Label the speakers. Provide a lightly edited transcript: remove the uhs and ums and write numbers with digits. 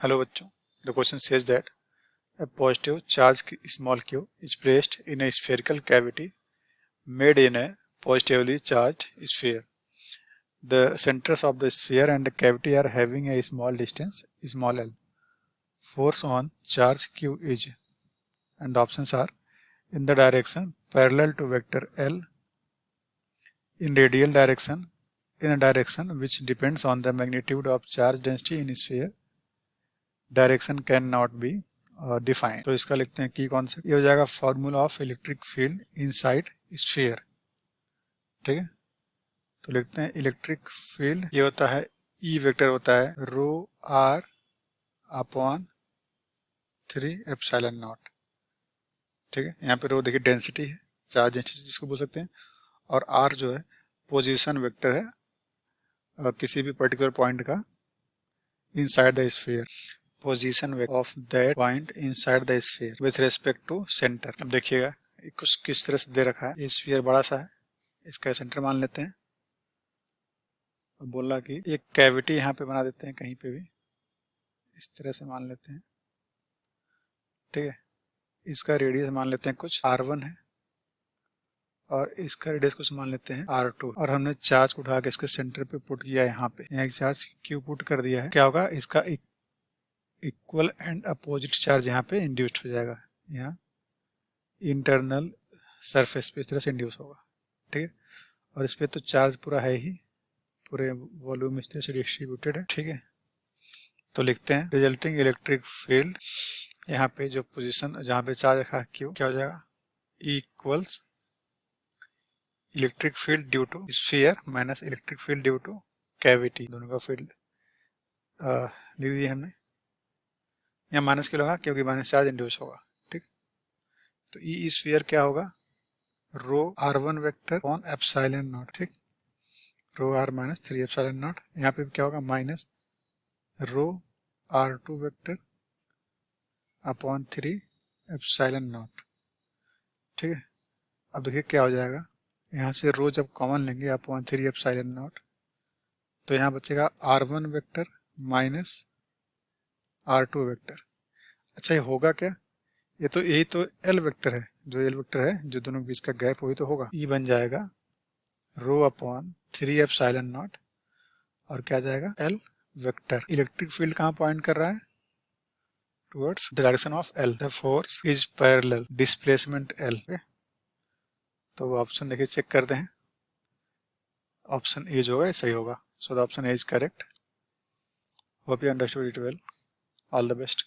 Speaker 1: Hello बच्चों, the question says that a positive charge small q is placed in a spherical cavity made in a positively charged sphere. The centers of the sphere and the cavity are having a small distance small l. Force on charge q is, and the options are in the direction parallel to vector l, in radial direction, in a direction which depends on the magnitude of charge density in sphere, direction can not be defined. तो इसका लिखते हैं की concept, ये हो जाएगा formula of electric field inside sphere. ठीक है, तो लिखते हैं इलेक्ट्रिक फील्ड ये होता है ई वेक्टर होता है रो आर अपॉन 3 एप्सिलॉन नॉट। ठीक है, यहाँ पे रो देखिए डेंसिटी है, चार्ज डेंसिटी जिसको बोल सकते हैं, और आर जो है पोजीशन वेक्टर है किसी भी पर्टिकुलर पॉइंट का inside the sphere, position of that point inside the sphere with respect to centre. अब देखिएगा कुछ किस तरह से दे रखा है, ये स्फीयर बड़ा सा है, इसका सेंटर मान लेते हैं। अब बोला कि एक कैविटी यहाँ पे बना देते हैं, कहीं पे भी इस तरह से मान लेते हैं। ठीक है, इसका रेडियस मान लेते हैं कुछ r1 है और इसका रेडियस कुछ मान लेते हैं r2, और हमने चार्ज को उठा के इसके सेंटर पे पुट किया, यहाँ पे यहाँ एक चार्ज क्यू पुट कर दिया है। क्या होगा, इसका इक्वल एंड अपोजिट चार्ज यहाँ पे इंड्यूस्ड हो जाएगा, यहाँ इंटरनल सरफेस पे इस तरह से इंड्यूस होगा। ठीक है, और इस पे तो चार्ज पूरा है ही, पूरे वॉल्यूम इस तरह से डिस्ट्रीब्यूटेड है। ठीक है, तो लिखते हैं रिजल्टिंग इलेक्ट्रिक फील्ड, यहाँ पे जो पोजीशन जहाँ पे चार्ज रखा है क्यू, क्या हो जाएगा equals electric field due to sphere minus electric field due to cavity, दोनों का फील्ड लिख दिया हमने। यहाँ माइनस क्यों लगा, क्योंकि माइनस चार्ज इंड्यूस होगा। ठीक, तो ई स्फीयर क्या होगा रो r1 vector on epsilon not. ठीक, रो r माइनस 3 एप्सिलॉन नॉट, यहाँ पे क्या होगा minus rho r2 vector upon 3 epsilon not. ठीक है, अब देखिए क्या हो जाएगा, यहाँ से रो जब कॉमन लेंगे अपॉन 3 एप्सिलॉन नॉट, तो यहाँ बचेगा r1 vector minus r2 vector. अच्छा ये होगा क्या, ये तो यही तो l वेक्टर है, जो l वेक्टर है जो दोनों के बीच का गैप वही तो होगा, ई बन जाएगा रो अपॉन 3 एप्सिलॉन नॉट और क्या जाएगा l वेक्टर। इलेक्ट्रिक फील्ड कहाँ पॉइंट कर रहा है, towards the direction of l, the force is parallel displacement l। तो वो ऑप्शन देखिए चेक करते हैं, ऑप्शन ए जो होगा सही होगा, so the option A is correct. Hope you understood it well, all the best.